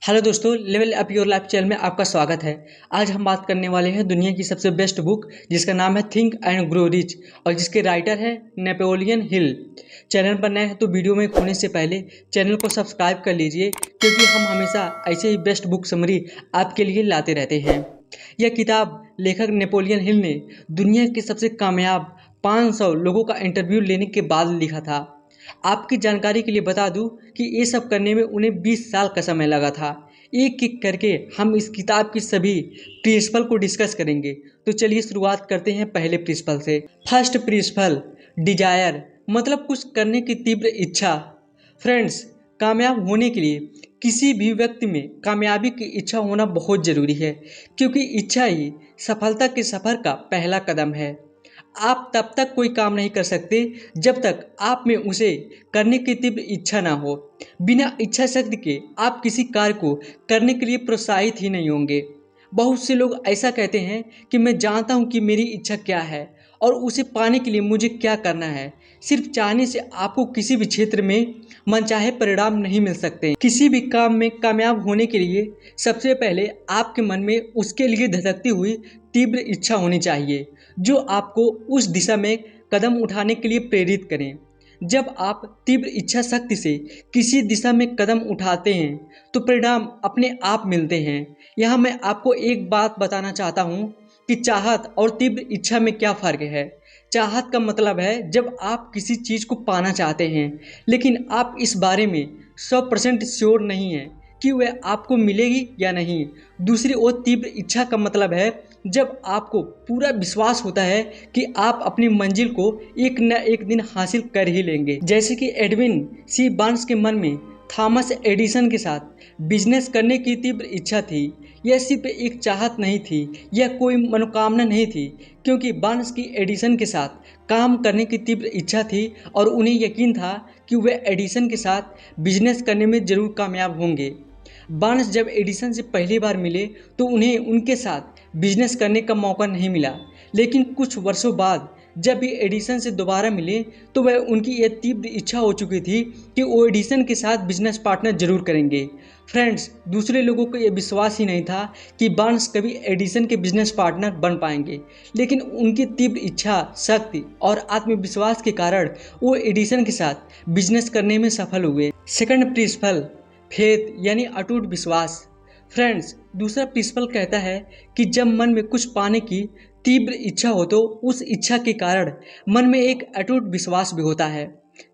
Hello दोस्तों, level up your life channel में आपका स्वागत है। आज हम बात करने वाले हैं दुनिया की सबसे बेस्ट बुक जिसका नाम है थिंक एंड ग्रो रिच और जिसके राइटर है नेपोलियन हिल। चैनल पर नए हैं तो वीडियो में खोलने से पहले चैनल को सब्सक्राइब कर लीजिए क्योंकि हम हमेशा ऐसे ही बेस्ट बुक समरी आपके लिए लाते रहते हैं। यह किताब लेखक नेपोलियन हिल ने दुनिया के सबसे कामयाब 500 लोगों का इंटरव्यू लेने के बाद लिखा था। आपकी जानकारी के लिए बता दूं कि ये सब करने में उन्हें 20 साल का समय लगा था। एक एक करके हम इस किताब की सभी प्रिंसिपल को डिस्कस करेंगे। तो चलिए शुरुआत करते हैं पहले प्रिंसिपल से। फर्स्ट प्रिंसिपल, डिजायर मतलब कुछ करने की तीव्र इच्छा। फ्रेंड्स, कामयाब होने के लिए किसी भी व्यक्ति में कामयाबी की इच्छा होना बहुत ज़रूरी है क्योंकि इच्छा ही सफलता के सफ़र का पहला कदम है। आप तब तक कोई काम नहीं कर सकते जब तक आप में उसे करने की तीव्र इच्छा ना हो। बिना इच्छा शक्ति के आप किसी कार्य को करने के लिए प्रोत्साहित ही नहीं होंगे। बहुत से लोग ऐसा कहते हैं कि मैं जानता हूं कि मेरी इच्छा क्या है और उसे पाने के लिए मुझे क्या करना है। सिर्फ चाहने से आपको किसी भी क्षेत्र में मनचाहे परिणाम नहीं मिल सकते। किसी भी काम में कामयाब होने के लिए सबसे पहले आपके मन में उसके लिए धधकती हुई तीव्र इच्छा होनी चाहिए जो आपको उस दिशा में कदम उठाने के लिए प्रेरित करें। जब आप तीव्र इच्छा शक्ति से किसी दिशा में कदम उठाते हैं तो परिणाम अपने आप मिलते हैं। यहाँ मैं आपको एक बात बताना चाहता हूँ कि चाहत और तीव्र इच्छा में क्या फ़र्क है। चाहत का मतलब है जब आप किसी चीज़ को पाना चाहते हैं लेकिन आप इस बारे में 100% श्योर नहीं हैं कि वह आपको मिलेगी या नहीं। दूसरी ओर तीव्र इच्छा का मतलब है जब आपको पूरा विश्वास होता है कि आप अपनी मंजिल को एक न एक दिन हासिल कर ही लेंगे। जैसे कि एडविन सी बार्न्स के मन में थॉमस एडिसन के साथ बिजनेस करने की तीव्र इच्छा थी। यह सिर्फ एक चाहत नहीं थी, यह कोई मनोकामना नहीं थी, क्योंकि बार्न्स की एडिसन के साथ काम करने की तीव्र इच्छा थी और उन्हें यकीन था कि वे एडिसन के साथ बिजनेस करने में ज़रूर कामयाब होंगे। बार्न्स जब एडिसन से पहली बार मिले तो उन्हें उनके साथ बिजनेस करने का मौका नहीं मिला, लेकिन कुछ वर्षों बाद जब भी एडिसन से दोबारा मिले तो वह उनकी यह तीव्र इच्छा हो चुकी थी कि वो एडिसन के साथ बिजनेस पार्टनर जरूर करेंगे। फ्रेंड्स, दूसरे लोगों को यह विश्वास ही नहीं था कि बार्न्स कभी एडिसन के बिजनेस पार्टनर बन पाएंगे, लेकिन उनकी तीव्र इच्छा शक्ति और आत्मविश्वास के कारण वो एडिसन के साथ बिजनेस करने में सफल हुए। सेकंड प्रिंसिपल, फेथ यानी अटूट विश्वास। फ्रेंड्स, दूसरा प्रिंसिपल कहता है कि जब मन में कुछ पाने की तीव्र इच्छा हो तो उस इच्छा के कारण मन में एक अटूट विश्वास भी होता है।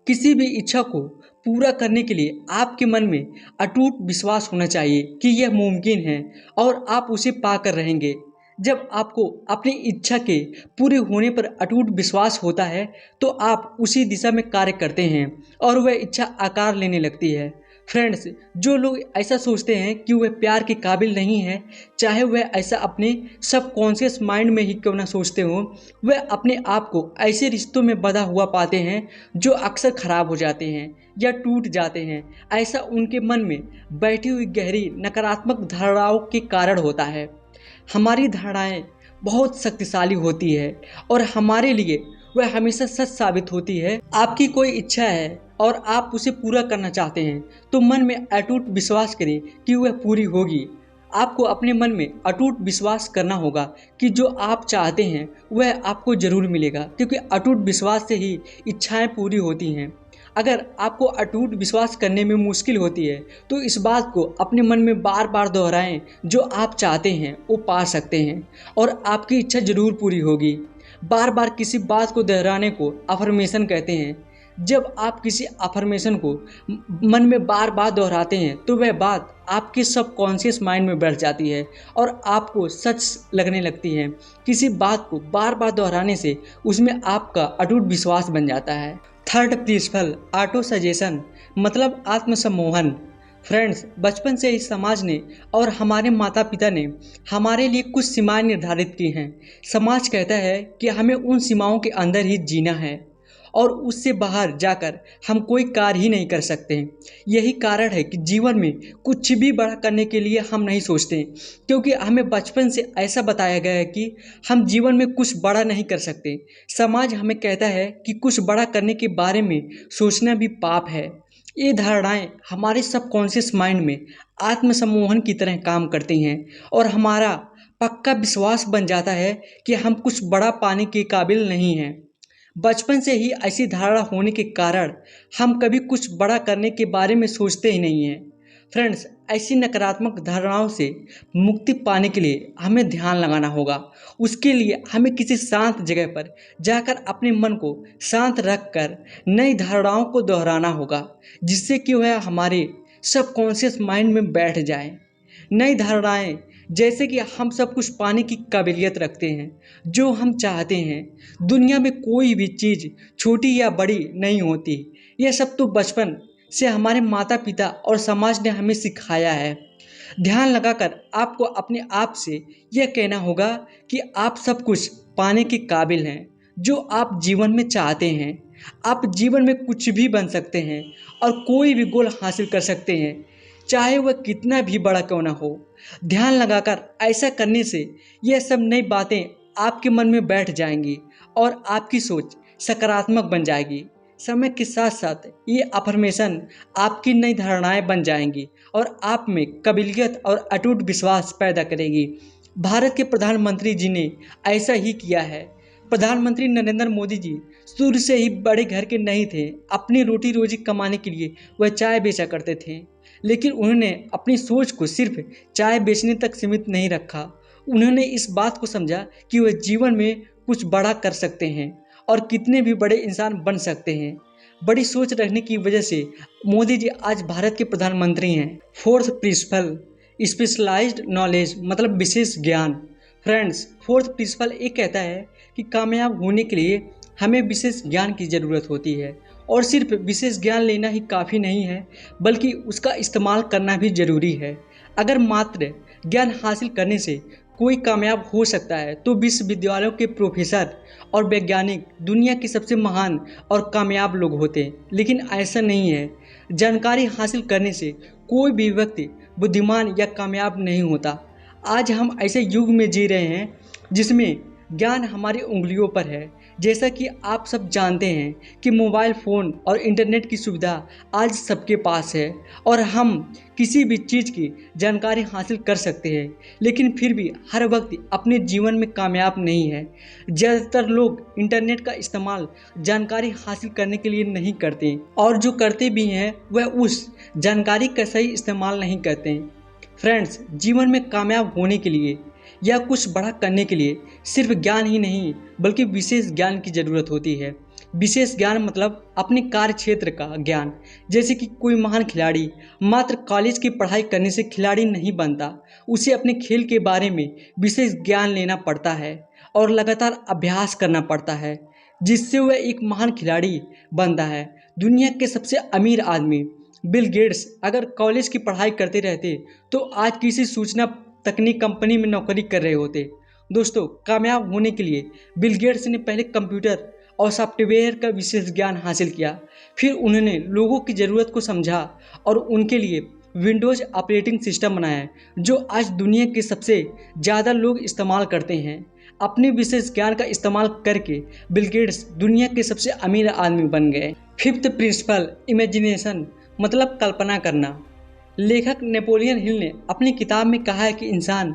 किसी भी इच्छा को पूरा करने के लिए आपके मन में अटूट विश्वास होना चाहिए कि यह मुमकिन है और आप उसे पाकर रहेंगे। जब आपको अपनी इच्छा के पूरे होने पर अटूट विश्वास होता है तो आप उसी दिशा में कार्य करते हैं और वह इच्छा आकार लेने लगती है। फ्रेंड्स, जो लोग ऐसा सोचते हैं कि वह प्यार के काबिल नहीं है, चाहे वह ऐसा अपने सबकॉन्शियस माइंड में ही क्यों ना सोचते हों, वह अपने आप को ऐसे रिश्तों में बंधा हुआ पाते हैं जो अक्सर खराब हो जाते हैं या टूट जाते हैं। ऐसा उनके मन में बैठी हुई गहरी नकारात्मक धारणाओं के कारण होता है। हमारी धारणाएं बहुत शक्तिशाली होती है और हमारे लिए वह हमेशा सच साबित होती है। आपकी कोई इच्छा है और आप उसे पूरा करना चाहते हैं तो मन में अटूट विश्वास करें कि वह पूरी होगी। आपको अपने मन में अटूट विश्वास करना होगा कि जो आप चाहते हैं वह आपको ज़रूर मिलेगा, क्योंकि अटूट विश्वास से ही इच्छाएं पूरी होती हैं। अगर आपको अटूट विश्वास करने में मुश्किल होती है तो इस बात को अपने मन में बार बार दोहराएं, जो आप चाहते हैं वो पा सकते हैं और आपकी इच्छा ज़रूर पूरी होगी। बार बार किसी बात को दोहराने को अफर्मेशन कहते हैं। जब आप किसी अफर्मेशन को मन में बार बार दोहराते हैं तो वह बात आपके सबकॉन्शियस माइंड में बैठ जाती है और आपको सच लगने लगती है। किसी बात को बार बार दोहराने से उसमें आपका अटूट विश्वास बन जाता है। थर्ड प्रिंसिपल, ऑटो सजेशन मतलब आत्मसम्मोहन। फ्रेंड्स, बचपन से ही समाज ने और हमारे माता पिता ने हमारे लिए कुछ सीमाएं निर्धारित की हैं। समाज कहता है कि हमें उन सीमाओं के अंदर ही जीना है और उससे बाहर जाकर हम कोई कार्य ही नहीं कर सकते। यही कारण है कि जीवन में कुछ भी बड़ा करने के लिए हम नहीं सोचते, क्योंकि हमें बचपन से ऐसा बताया गया है कि हम जीवन में कुछ बड़ा नहीं कर सकते। समाज हमें कहता है कि कुछ बड़ा करने के बारे में सोचना भी पाप है। ये धारणाएं हमारे सबकॉन्शियस माइंड में आत्मसम्मोहन की तरह काम करती हैं और हमारा पक्का विश्वास बन जाता है कि हम कुछ बड़ा पाने के काबिल नहीं हैं। बचपन से ही ऐसी धारणा होने के कारण हम कभी कुछ बड़ा करने के बारे में सोचते ही नहीं हैं। फ्रेंड्स, ऐसी नकारात्मक धारणाओं से मुक्ति पाने के लिए हमें ध्यान लगाना होगा। उसके लिए हमें किसी शांत जगह पर जाकर अपने मन को शांत रखकर नई धारणाओं को दोहराना होगा, जिससे कि वह हमारे सबकॉन्शियस माइंड में बैठ जाए। नई धारणाएं जैसे कि हम सब कुछ पाने की काबिलियत रखते हैं, जो हम चाहते हैं। दुनिया में कोई भी चीज़ छोटी या बड़ी नहीं होती। यह सब तो बचपन से हमारे माता पिता और समाज ने हमें सिखाया है। ध्यान लगाकर आपको अपने आप से यह कहना होगा कि आप सब कुछ पाने के काबिल हैं जो आप जीवन में चाहते हैं। आप जीवन में कुछ भी बन सकते हैं और कोई भी गोल हासिल कर सकते हैं, चाहे वह कितना भी बड़ा क्यों ना हो। ध्यान लगाकर ऐसा करने से यह सब नई बातें आपके मन में बैठ जाएंगी और आपकी सोच सकारात्मक बन जाएगी। समय के साथ साथ ये अफर्मेशन आपकी नई धारणाएं बन जाएंगी और आप में काबिलियत और अटूट विश्वास पैदा करेगी। भारत के प्रधानमंत्री जी ने ऐसा ही किया है। प्रधानमंत्री नरेंद्र मोदी जी शुरू से ही बड़े घर के नहीं थे। अपनी रोटी रोजी कमाने के लिए वह चाय बेचा करते थे, लेकिन उन्होंने अपनी सोच को सिर्फ चाय बेचने तक सीमित नहीं रखा। उन्होंने इस बात को समझा कि वह जीवन में कुछ बड़ा कर सकते हैं और कितने भी बड़े इंसान बन सकते हैं। बड़ी सोच रखने की वजह से मोदी जी आज भारत के प्रधानमंत्री हैं। फोर्थ प्रिंसिपल, स्पेशलाइज्ड नॉलेज मतलब विशेष ज्ञान। फ्रेंड्स, फोर्थ प्रिंसिपल ये कहता है कि कामयाब होने के लिए हमें विशेष ज्ञान की ज़रूरत होती है और सिर्फ विशेष ज्ञान लेना ही काफ़ी नहीं है, बल्कि उसका इस्तेमाल करना भी ज़रूरी है। अगर मात्र ज्ञान हासिल करने से कोई कामयाब हो सकता है तो विश्वविद्यालयों के प्रोफेसर और वैज्ञानिक दुनिया के सबसे महान और कामयाब लोग होते हैं, लेकिन ऐसा नहीं है। जानकारी हासिल करने से कोई भी व्यक्ति बुद्धिमान या कामयाब नहीं होता। आज हम ऐसे युग में जी रहे हैं जिसमें ज्ञान हमारी उंगलियों पर है। जैसा कि आप सब जानते हैं कि मोबाइल फ़ोन और इंटरनेट की सुविधा आज सबके पास है और हम किसी भी चीज़ की जानकारी हासिल कर सकते हैं, लेकिन फिर भी हर व्यक्ति अपने जीवन में कामयाब नहीं है। ज़्यादातर लोग इंटरनेट का इस्तेमाल जानकारी हासिल करने के लिए नहीं करते और जो करते भी हैं वह उस जानकारी का सही इस्तेमाल नहीं करते। फ्रेंड्स, जीवन में कामयाब होने के लिए या कुछ बड़ा करने के लिए सिर्फ ज्ञान ही नहीं बल्कि विशेष ज्ञान की ज़रूरत होती है। विशेष ज्ञान मतलब अपने कार्य क्षेत्र का ज्ञान। जैसे कि कोई महान खिलाड़ी मात्र कॉलेज की पढ़ाई करने से खिलाड़ी नहीं बनता, उसे अपने खेल के बारे में विशेष ज्ञान लेना पड़ता है और लगातार अभ्यास करना पड़ता है, जिससे वह एक महान खिलाड़ी बनता है। दुनिया के सबसे अमीर आदमी बिल गेट्स अगर कॉलेज की पढ़ाई करते रहते तो आज किसी सूचना तकनीक कंपनी में नौकरी कर रहे होते। दोस्तों, कामयाब होने के लिए बिल गेट्स ने पहले कंप्यूटर और सॉफ्टवेयर का विशेष ज्ञान हासिल किया। फिर उन्होंने लोगों की ज़रूरत को समझा और उनके लिए विंडोज़ ऑपरेटिंग सिस्टम बनाया, जो आज दुनिया के सबसे ज़्यादा लोग इस्तेमाल करते हैं। अपने विशेष ज्ञान का इस्तेमाल करके बिल गेट्स दुनिया के सबसे अमीर आदमी बन गए। फिफ्थ प्रिंसिपल, इमेजिनेशन मतलब कल्पना करना। लेखक नेपोलियन हिल ने अपनी किताब में कहा है कि इंसान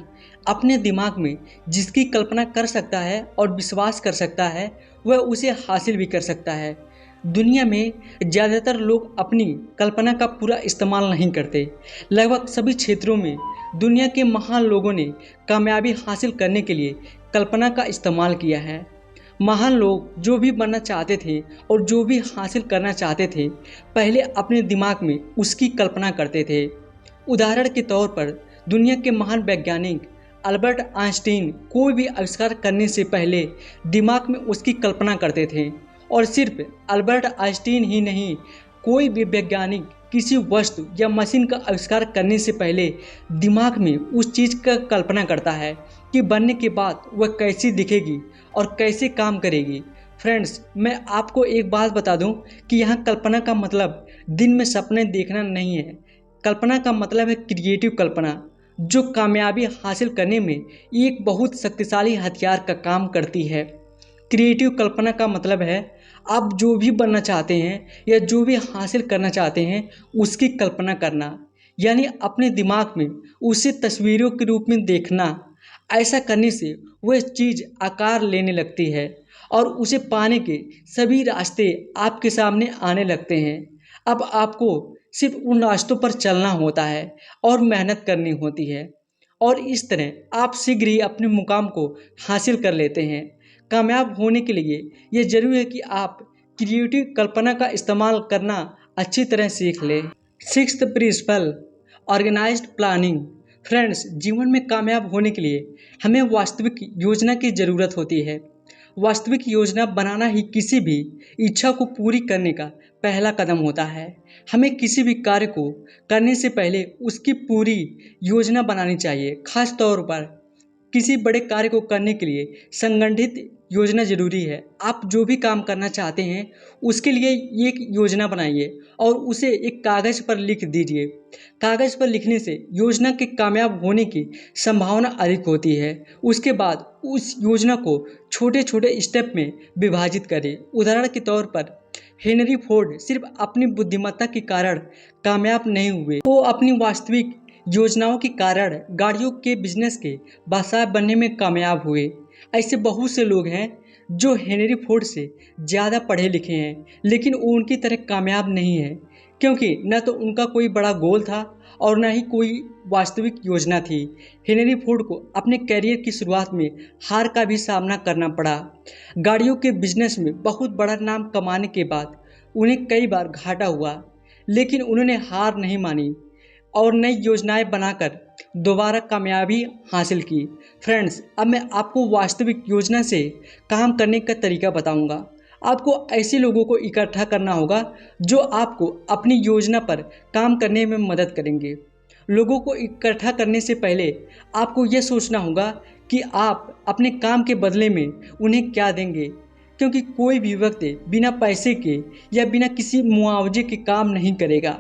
अपने दिमाग में जिसकी कल्पना कर सकता है और विश्वास कर सकता है वह उसे हासिल भी कर सकता है। दुनिया में ज़्यादातर लोग अपनी कल्पना का पूरा इस्तेमाल नहीं करते। लगभग सभी क्षेत्रों में दुनिया के महान लोगों ने कामयाबी हासिल करने के लिए कल्पना का इस्तेमाल किया है। महान लोग जो भी बनना चाहते थे और जो भी हासिल करना चाहते थे, पहले अपने दिमाग में उसकी कल्पना करते थे। उदाहरण के तौर पर दुनिया के महान वैज्ञानिक अल्बर्ट आइंस्टीन कोई भी आविष्कार करने से पहले दिमाग में उसकी कल्पना करते थे। और सिर्फ अल्बर्ट आइंस्टीन ही नहीं, कोई भी वैज्ञानिक किसी वस्तु या मशीन का आविष्कार करने से पहले दिमाग में उस चीज़ का कल्पना करता है कि बनने के बाद वह कैसी दिखेगी और कैसे काम करेगी। फ्रेंड्स, मैं आपको एक बात बता दूं कि यहाँ कल्पना का मतलब दिन में सपने देखना नहीं है। कल्पना का मतलब है क्रिएटिव कल्पना, जो कामयाबी हासिल करने में एक बहुत शक्तिशाली हथियार का काम करती है। क्रिएटिव कल्पना का मतलब है आप जो भी बनना चाहते हैं या जो भी हासिल करना चाहते हैं उसकी कल्पना करना, यानी अपने दिमाग में उसे तस्वीरों के रूप में देखना। ऐसा करने से वह चीज़ आकार लेने लगती है और उसे पाने के सभी रास्ते आपके सामने आने लगते हैं। अब आपको सिर्फ उन रास्तों पर चलना होता है और मेहनत करनी होती है, और इस तरह आप शीघ्र ही अपने मुकाम को हासिल कर लेते हैं। कामयाब होने के लिए यह जरूरी है कि आप क्रिएटिव कल्पना का इस्तेमाल करना अच्छी तरह सीख लें। Sixth principle, organised planning. Friends, जीवन में कामयाब होने के लिए हमें वास्तविक योजना की ज़रूरत होती है। वास्तविक योजना बनाना ही किसी भी इच्छा को पूरी करने का पहला कदम होता है। हमें किसी भी कार्य को करने से पहले उसकी पूरी योजना बनानी चाहिए। खास तौर पर किसी बड़े कार्य को करने के लिए संगठित योजना जरूरी है। आप जो भी काम करना चाहते हैं उसके लिए एक योजना बनाइए और उसे एक कागज़ पर लिख दीजिए। कागज़ पर लिखने से योजना के कामयाब होने की संभावना अधिक होती है। उसके बाद उस योजना को छोटे छोटे स्टेप में विभाजित करें। उदाहरण के तौर पर हेनरी फोर्ड सिर्फ अपनी बुद्धिमत्ता के कारण कामयाब नहीं हुए, वो अपनी वास्तविक योजनाओं के कारण गाड़ियों के बिजनेस के बादशाह बनने में कामयाब हुए। ऐसे बहुत से लोग हैं जो हेनरी फोर्ड से ज़्यादा पढ़े लिखे हैं लेकिन वो उनकी तरह कामयाब नहीं है, क्योंकि न तो उनका कोई बड़ा गोल था और न ही कोई वास्तविक योजना थी। हेनरी फोर्ड को अपने करियर की शुरुआत में हार का भी सामना करना पड़ा। गाड़ियों के बिजनेस में बहुत बड़ा नाम कमाने के बाद उन्हें कई बार घाटा हुआ, लेकिन उन्होंने हार नहीं मानी और नई योजनाएं बनाकर दोबारा कामयाबी हासिल की। फ्रेंड्स, अब मैं आपको वास्तविक योजना से काम करने का तरीका बताऊंगा। आपको ऐसे लोगों को इकट्ठा करना होगा जो आपको अपनी योजना पर काम करने में मदद करेंगे। लोगों को इकट्ठा करने से पहले आपको यह सोचना होगा कि आप अपने काम के बदले में उन्हें क्या देंगे, क्योंकि कोई भी व्यक्ति बिना पैसे के या बिना किसी मुआवजे के काम नहीं करेगा।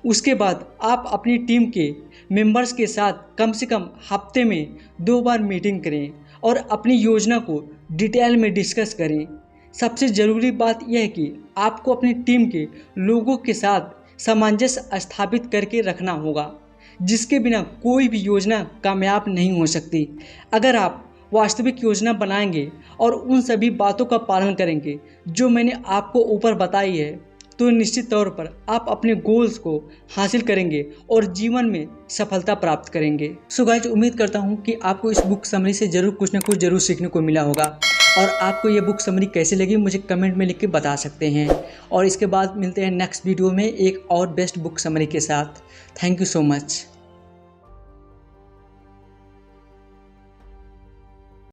उसके बाद आप अपनी टीम के मेंबर्स के साथ कम से कम हफ्ते में 2 बार मीटिंग करें और अपनी योजना को डिटेल में डिस्कस करें। सबसे ज़रूरी बात यह है कि आपको अपनी टीम के लोगों के साथ सामंजस्य स्थापित करके रखना होगा, जिसके बिना कोई भी योजना कामयाब नहीं हो सकती। अगर आप वास्तविक योजना बनाएंगे और उन सभी बातों का पालन करेंगे जो मैंने आपको ऊपर बताई है, तो निश्चित तौर पर आप अपने गोल्स को हासिल करेंगे और जीवन में सफलता प्राप्त करेंगे। सो गाइस, उम्मीद करता हूँ कि आपको इस बुक समरी से जरूर कुछ ना कुछ जरूर सीखने को मिला होगा, और आपको ये बुक समरी कैसी लगी मुझे कमेंट में लिख के बता सकते हैं। और इसके बाद मिलते हैं नेक्स्ट वीडियो में एक और बेस्ट बुक समरी के साथ। Thank you so much.